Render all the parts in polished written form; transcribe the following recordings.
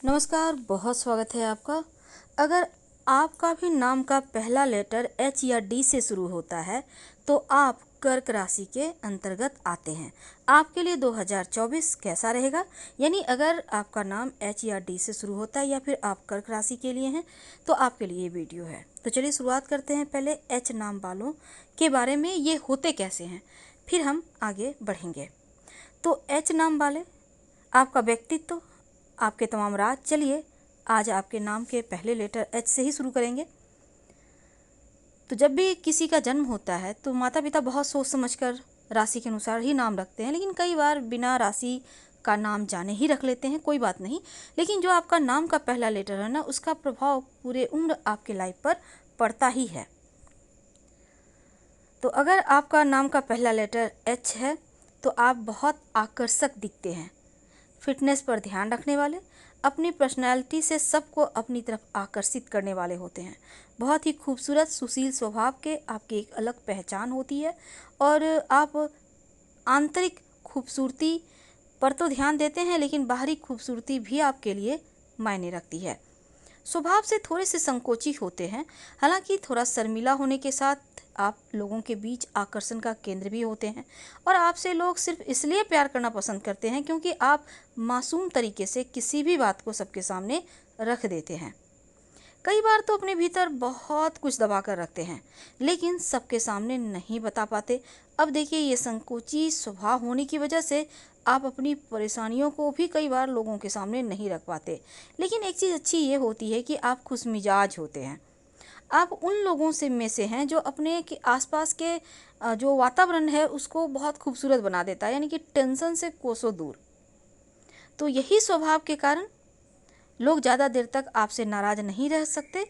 नमस्कार, बहुत स्वागत है आपका। अगर आपका भी नाम का पहला लेटर एच या डी से शुरू होता है तो आप कर्क राशि के अंतर्गत आते हैं। आपके लिए 2024 कैसा रहेगा? यानी अगर आपका नाम एच या डी से शुरू होता है या फिर आप कर्क राशि के लिए हैं तो आपके लिए ये वीडियो है। तो चलिए शुरुआत करते हैं पहले एच नाम वालों के बारे में, ये होते कैसे हैं, फिर हम आगे बढ़ेंगे। तो एच नाम वाले, आपका व्यक्तित्व, आपके तमाम राज। चलिए आज आपके नाम के पहले लेटर एच से ही शुरू करेंगे। तो जब भी किसी का जन्म होता है तो माता पिता बहुत सोच समझकर राशि के अनुसार ही नाम रखते हैं, लेकिन कई बार बिना राशि का नाम जाने ही रख लेते हैं, कोई बात नहीं। लेकिन जो आपका नाम का पहला लेटर है ना, उसका प्रभाव पूरे उम्र आपके लाइफ पर पड़ता ही है। तो अगर आपका नाम का पहला लेटर एच है तो आप बहुत आकर्षक दिखते हैं, फिटनेस पर ध्यान रखने वाले, अपनी पर्सनैलिटी से सबको अपनी तरफ आकर्षित करने वाले होते हैं। बहुत ही खूबसूरत सुशील स्वभाव के आपकी एक अलग पहचान होती है और आप आंतरिक खूबसूरती पर तो ध्यान देते हैं, लेकिन बाहरी खूबसूरती भी आपके लिए मायने रखती है। स्वभाव से थोड़े से संकोची होते हैं, हालांकि थोड़ा शर्मिला होने के साथ आप लोगों के बीच आकर्षण का केंद्र भी होते हैं और आपसे लोग सिर्फ इसलिए प्यार करना पसंद करते हैं क्योंकि आप मासूम तरीके से किसी भी बात को सबके सामने रख देते हैं। कई बार तो अपने भीतर बहुत कुछ दबा कर रखते हैं लेकिन सबके सामने नहीं बता पाते। अब देखिए, ये संकोची स्वभाव होने की वजह से आप अपनी परेशानियों को भी कई बार लोगों के सामने नहीं रख पाते। लेकिन एक चीज़ अच्छी ये होती है कि आप खुशमिजाज होते हैं। आप उन लोगों से में से हैं जो अपने के आसपास के जो वातावरण है उसको बहुत खूबसूरत बना देता है, यानी कि टेंशन से कोसों दूर। तो यही स्वभाव के कारण लोग ज़्यादा देर तक आपसे नाराज़ नहीं रह सकते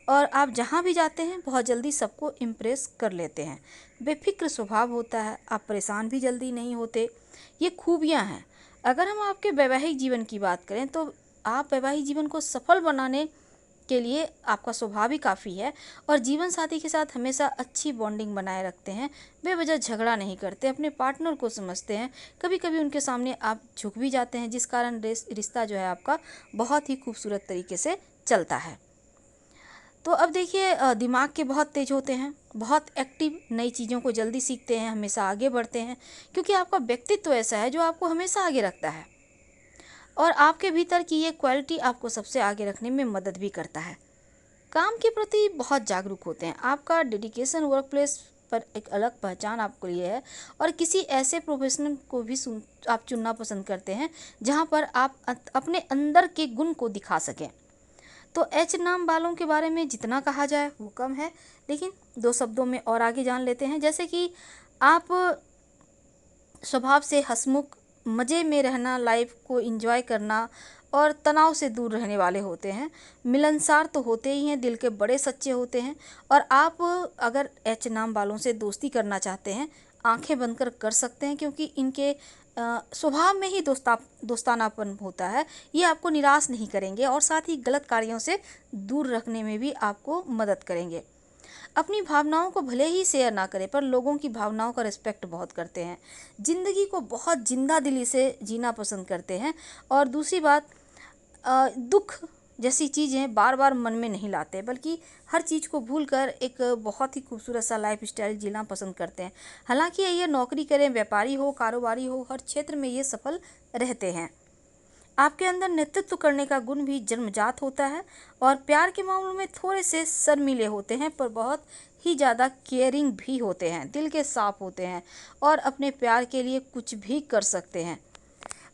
और आप जहाँ भी जाते हैं बहुत जल्दी सबको इम्प्रेस कर लेते हैं। बेफिक्र स्वभाव होता है, आप परेशान भी जल्दी नहीं होते। ये खूबियाँ हैं। अगर हम आपके वैवाहिक जीवन की बात करें तो आप वैवाहिक जीवन को सफल बनाने के लिए आपका स्वभाव ही काफ़ी है और जीवन साथी के साथ हमेशा अच्छी बॉन्डिंग बनाए रखते हैं, बेवजह झगड़ा नहीं करते, अपने पार्टनर को समझते हैं। कभी कभी उनके सामने आप झुक भी जाते हैं, जिस कारण रिश्ता जो है आपका बहुत ही खूबसूरत तरीके से चलता है। तो अब देखिए, दिमाग के बहुत तेज होते हैं, बहुत एक्टिव, नई चीज़ों को जल्दी सीखते हैं, हमेशा आगे बढ़ते हैं क्योंकि आपका व्यक्तित्व ऐसा है जो आपको हमेशा आगे रखता है और आपके भीतर की ये क्वालिटी आपको सबसे आगे रखने में मदद भी करता है। काम के प्रति बहुत जागरूक होते हैं, आपका डेडिकेशन वर्क प्लेस पर एक अलग पहचान आपको लिए है और किसी ऐसे प्रोफेशनल को भी आप चुनना पसंद करते हैं जहां पर आप अपने अंदर के गुण को दिखा सकें। तो एच नाम वालों के बारे में जितना कहा जाए वो कम है, लेकिन दो शब्दों में और आगे जान लेते हैं। जैसे कि आप स्वभाव से हंसमुख, मज़े में रहना, लाइफ को एंजॉय करना और तनाव से दूर रहने वाले होते हैं। मिलनसार तो होते ही हैं, दिल के बड़े सच्चे होते हैं और आप अगर एच नाम वालों से दोस्ती करना चाहते हैं आंखें बंद कर सकते हैं क्योंकि इनके स्वभाव में ही दोस्तानापन होता है। ये आपको निराश नहीं करेंगे और साथ ही गलत कार्यों से दूर रखने में भी आपको मदद करेंगे। अपनी भावनाओं को भले ही शेयर ना करें पर लोगों की भावनाओं का रिस्पेक्ट बहुत करते हैं। ज़िंदगी को बहुत जिंदा दिली से जीना पसंद करते हैं और दूसरी बात, दुख जैसी चीज़ें बार बार मन में नहीं लाते बल्कि हर चीज़ को भूलकर एक बहुत ही खूबसूरत सा लाइफ स्टाइल जीना पसंद करते हैं। हालांकि ये नौकरी करें, व्यापारी हो, कारोबारी हो, हर क्षेत्र में ये सफल रहते हैं। आपके अंदर नेतृत्व करने का गुण भी जन्मजात होता है और प्यार के मामलों में थोड़े से शर्मीले होते हैं पर बहुत ही ज़्यादा केयरिंग भी होते हैं, दिल के साफ होते हैं और अपने प्यार के लिए कुछ भी कर सकते हैं।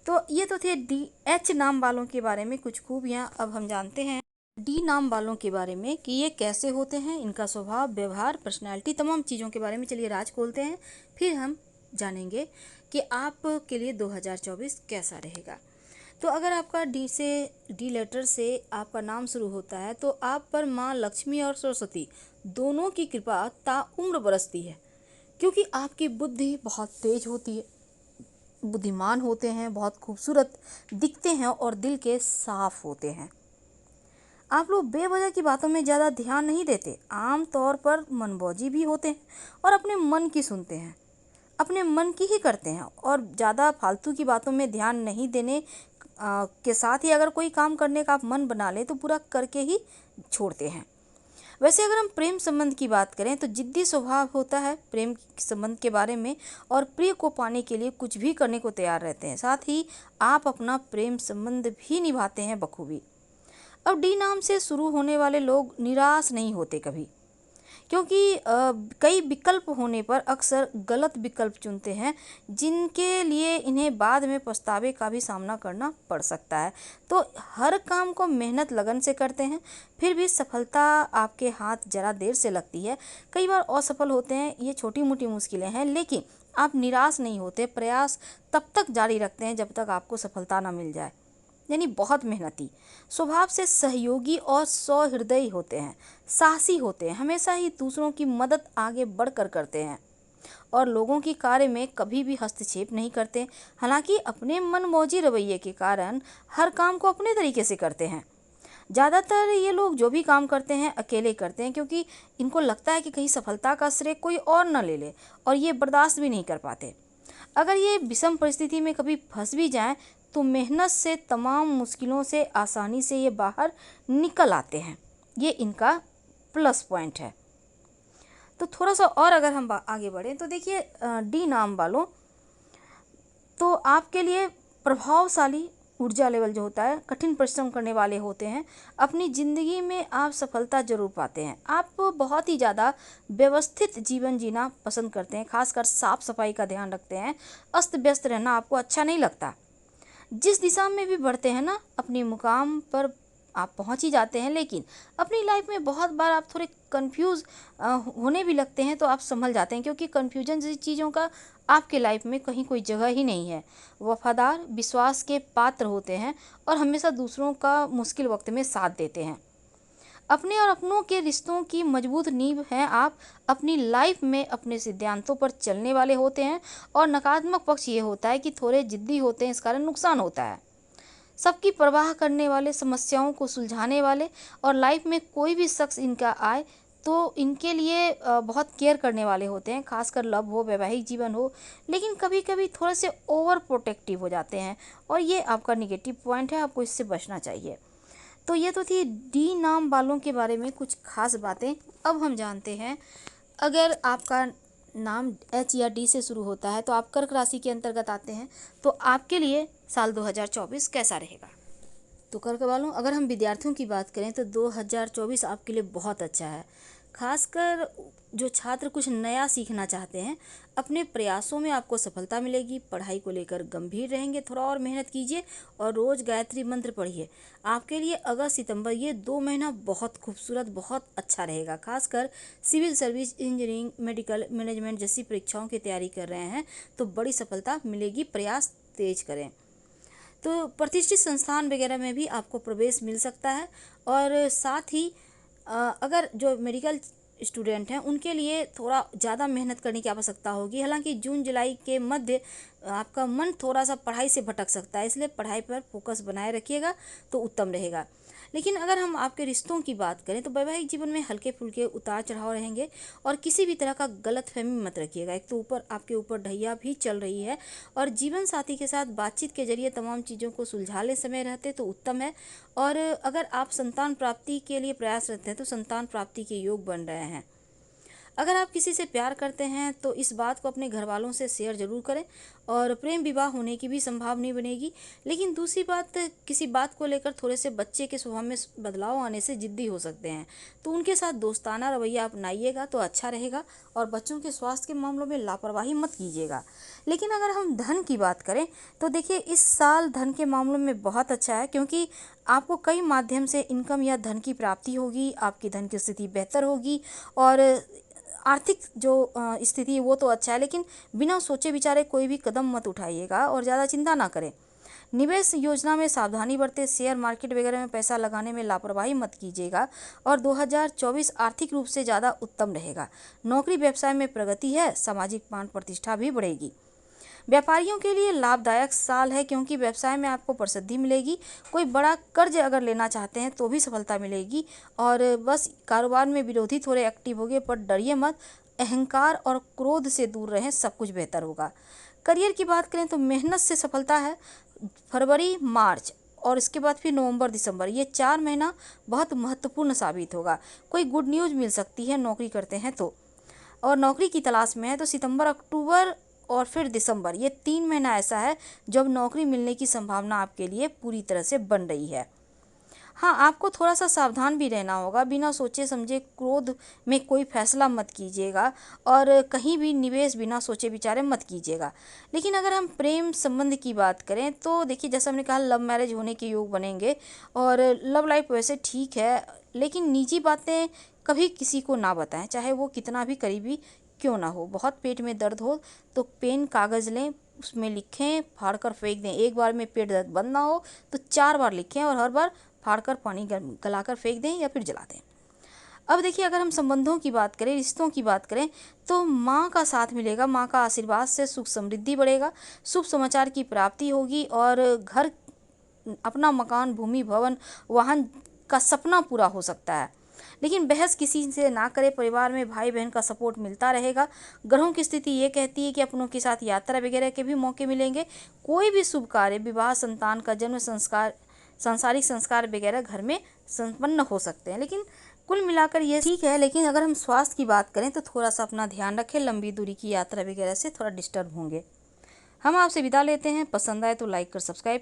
तो ये तो थे डी एच नाम वालों के बारे में कुछ खूबियाँ। अब हम जानते हैं डी नाम वालों के बारे में कि ये कैसे होते हैं, इनका स्वभाव, व्यवहार, पर्सनैलिटी, तमाम चीज़ों के बारे में। चलिए राज खोलते हैं, फिर हम जानेंगे कि आपके लिए 2024 कैसा रहेगा। तो अगर आपका डी लेटर से आपका नाम शुरू होता है तो आप पर माँ लक्ष्मी और सरस्वती दोनों की कृपा ताउम्र बरसती है क्योंकि आपकी बुद्धि बहुत तेज होती है, बुद्धिमान होते हैं, बहुत खूबसूरत दिखते हैं और दिल के साफ होते हैं। आप लोग बेवजह की बातों में ज़्यादा ध्यान नहीं देते, आम तौर पर मनमौजी भी होते हैं और अपने मन की सुनते हैं, अपने मन की ही करते हैं और ज़्यादा फालतू की बातों में ध्यान नहीं देने के साथ ही अगर कोई काम करने का आप मन बना लें तो पूरा करके ही छोड़ते हैं। वैसे अगर हम प्रेम संबंध की बात करें तो जिद्दी स्वभाव होता है प्रेम संबंध के बारे में, और प्रिय को पाने के लिए कुछ भी करने को तैयार रहते हैं। साथ ही आप अपना प्रेम संबंध भी निभाते हैं बखूबी। अब डी नाम से शुरू होने वाले लोग निराश नहीं होते कभी, क्योंकि कई विकल्प होने पर अक्सर गलत विकल्प चुनते हैं, जिनके लिए इन्हें बाद में पछतावे का भी सामना करना पड़ सकता है। तो हर काम को मेहनत लगन से करते हैं, फिर भी सफलता आपके हाथ जरा देर से लगती है। कई बार असफल होते हैं, ये छोटी मोटी मुश्किलें हैं, लेकिन आप निराश नहीं होते। प्रयास तब तक जारी रखते हैं जब तक आपको सफलता ना मिल जाए। यानी बहुत मेहनती, स्वभाव से सहयोगी और सौहृदयी होते हैं, साहसी होते हैं, हमेशा ही दूसरों की मदद आगे बढ़कर करते हैं और लोगों की कार्य में कभी भी हस्तक्षेप नहीं करते। हालांकि अपने मनमौजी रवैये के कारण हर काम को अपने तरीके से करते हैं। ज़्यादातर ये लोग जो भी काम करते हैं अकेले करते हैं, क्योंकि इनको लगता है कि कहीं सफलता का श्रेय कोई और न ले ले, और ये बर्दाश्त भी नहीं कर पाते। अगर ये विषम परिस्थिति में कभी फंस भी जाएं तो मेहनत से तमाम मुश्किलों से आसानी से ये बाहर निकल आते हैं। ये इनका प्लस पॉइंट है। तो थोड़ा सा और अगर हम आगे बढ़ें तो देखिए डी नाम वालों, तो आपके लिए प्रभावशाली ऊर्जा लेवल जो होता है, कठिन परिश्रम करने वाले होते हैं। अपनी ज़िंदगी में आप सफलता जरूर पाते हैं। आप बहुत ही ज़्यादा व्यवस्थित जीवन जीना पसंद करते हैं, खासकर साफ सफाई का ध्यान रखते हैं। अस्त व्यस्त रहना आपको अच्छा नहीं लगता। जिस दिशा में भी बढ़ते हैं ना, अपने मुकाम पर आप पहुंच ही जाते हैं, लेकिन अपनी लाइफ में बहुत बार आप थोड़े कंफ्यूज होने भी लगते हैं, तो आप संभल जाते हैं, क्योंकि कंफ्यूजन जैसी चीज़ों का आपके लाइफ में कहीं कोई जगह ही नहीं है। वफादार, विश्वास के पात्र होते हैं और हमेशा दूसरों का मुश्किल वक्त में साथ देते हैं। अपने और अपनों के रिश्तों की मजबूत नींव हैं आप। अपनी लाइफ में अपने सिद्धांतों पर चलने वाले होते हैं, और नकारात्मक पक्ष ये होता है कि थोड़े जिद्दी होते हैं, इस कारण नुकसान होता है। सबकी परवाह करने वाले, समस्याओं को सुलझाने वाले, और लाइफ में कोई भी शख्स इनका आए तो इनके लिए बहुत केयर करने वाले होते हैं, खासकर लव हो, वैवाहिक जीवन हो। लेकिन कभी कभी थोड़े से ओवर प्रोटेक्टिव हो जाते हैं, और ये आपका निगेटिव पॉइंट है, आपको इससे बचना चाहिए। तो ये तो थी डी नाम वालों के बारे में कुछ खास बातें। अब हम जानते हैं, अगर आपका नाम एच या डी से शुरू होता है तो आप कर्क राशि के अंतर्गत आते हैं, तो आपके लिए साल 2024 कैसा रहेगा। तो कर्क वालों, अगर हम विद्यार्थियों की बात करें तो 2024 आपके लिए बहुत अच्छा है। खासकर जो छात्र कुछ नया सीखना चाहते हैं, अपने प्रयासों में आपको सफलता मिलेगी। पढ़ाई को लेकर गंभीर रहेंगे, थोड़ा और मेहनत कीजिए और रोज़ गायत्री मंत्र पढ़िए। आपके लिए अगस्त सितंबर ये 2 महीना बहुत खूबसूरत, बहुत अच्छा रहेगा। खासकर civil service, engineering, medical, management जैसी परीक्षाओं की तैयारी कर रहे हैं तो बड़ी सफलता मिलेगी। प्रयास तेज करें तो प्रतिष्ठित संस्थान वगैरह में भी आपको प्रवेश मिल सकता है। और साथ ही अगर जो मेडिकल स्टूडेंट हैं उनके लिए थोड़ा ज़्यादा मेहनत करने की आवश्यकता होगी। हालांकि जून जुलाई के मध्य आपका मन थोड़ा सा पढ़ाई से भटक सकता है, इसलिए पढ़ाई पर फोकस बनाए रखिएगा तो उत्तम रहेगा। लेकिन अगर हम आपके रिश्तों की बात करें तो वैवाहिक जीवन में हल्के फुल्के उतार चढ़ाव रहेंगे, और किसी भी तरह का गलतफहमी मत रखिएगा। एक तो आपके ऊपर ढैया भी चल रही है, और जीवन साथी के साथ बातचीत के जरिए तमाम चीज़ों को सुलझा ले समय रहते तो उत्तम है। और अगर आप संतान प्राप्ति के लिए प्रयासरत हैं तो संतान प्राप्ति के योग बन रहे हैं। अगर आप किसी से प्यार करते हैं तो इस बात को अपने घर वालों से शेयर जरूर करें, और प्रेम विवाह होने की भी संभावना बनेगी। लेकिन दूसरी बात, किसी बात को लेकर थोड़े से बच्चे के स्वभाव में बदलाव आने से जिद्दी हो सकते हैं, तो उनके साथ दोस्ताना रवैया अपनाइएगा तो अच्छा रहेगा। और बच्चों के स्वास्थ्य के मामलों में लापरवाही मत कीजिएगा। लेकिन अगर हम धन की बात करें तो देखिए, इस साल धन के मामलों में बहुत अच्छा है, क्योंकि आपको कई माध्यम से इनकम या धन की प्राप्ति होगी। आपकी धन की स्थिति बेहतर होगी, और आर्थिक जो स्थिति है वो तो अच्छा है, लेकिन बिना सोचे विचारे कोई भी कदम मत उठाइएगा और ज़्यादा चिंता ना करें। निवेश योजना में सावधानी बरतें, शेयर मार्केट वगैरह में पैसा लगाने में लापरवाही मत कीजिएगा। और 2024 आर्थिक रूप से ज़्यादा उत्तम रहेगा। नौकरी व्यवसाय में प्रगति है, सामाजिक मान प्रतिष्ठा भी बढ़ेगी। व्यापारियों के लिए लाभदायक साल है, क्योंकि व्यवसाय में आपको प्रसिद्धि मिलेगी। कोई बड़ा कर्ज अगर लेना चाहते हैं तो भी सफलता मिलेगी। और बस कारोबार में विरोधी थोड़े एक्टिव होंगे, पर डरिए मत। अहंकार और क्रोध से दूर रहें, सब कुछ बेहतर होगा। करियर की बात करें तो मेहनत से सफलता है, फरवरी, मार्च और इसके बाद फिर नवंबर, दिसंबर, ये 4 महीना बहुत महत्वपूर्ण साबित होगा। कोई गुड न्यूज़ मिल सकती है नौकरी करते हैं तो, और नौकरी की तलाश में है तो सितंबर, अक्टूबर और फिर दिसंबर, ये 3 महीना ऐसा है जब नौकरी मिलने की संभावना आपके लिए पूरी तरह से बन रही है। हाँ, आपको थोड़ा सा सावधान भी रहना होगा। बिना सोचे समझे क्रोध में कोई फैसला मत कीजिएगा और कहीं भी निवेश बिना सोचे विचारे मत कीजिएगा। लेकिन अगर हम प्रेम संबंध की बात करें तो देखिए, जैसा हमने कहा, लव मैरिज होने के योग बनेंगे और लव लाइफ वैसे ठीक है, लेकिन निजी बातें कभी किसी को ना बताएं, चाहे वो कितना भी करीबी क्यों ना हो। बहुत पेट में दर्द हो तो पेन कागज़ लें, उसमें लिखें, फाड़ कर फेंक दें। एक बार में पेट दर्द बंद ना हो तो 4 बार लिखें और हर बार फाड़कर पानी गलाकर फेंक दें या फिर जला दें। अब देखिए, अगर हम संबंधों की बात करें, रिश्तों की बात करें, तो माँ का साथ मिलेगा। माँ का आशीर्वाद से सुख समृद्धि बढ़ेगा, शुभ समाचार की प्राप्ति होगी और घर, अपना मकान, भूमि, भवन, वाहन का सपना पूरा हो सकता है। लेकिन बहस किसी से ना करें। परिवार में भाई बहन का सपोर्ट मिलता रहेगा। ग्रहों की स्थिति ये कहती है कि अपनों के साथ यात्रा वगैरह के भी मौके मिलेंगे। कोई भी शुभ कार्य, विवाह, संतान का जन्म, संस्कार, सांसारिक संस्कार वगैरह घर में संपन्न हो सकते हैं। लेकिन कुल मिलाकर ये ठीक है। लेकिन अगर हम स्वास्थ्य की बात करें तो थोड़ा सा अपना ध्यान रखें। लंबी दूरी की यात्रा वगैरह से थोड़ा डिस्टर्ब होंगे। हम आपसे विदा लेते हैं। पसंद आए तो लाइक कर सब्सक्राइब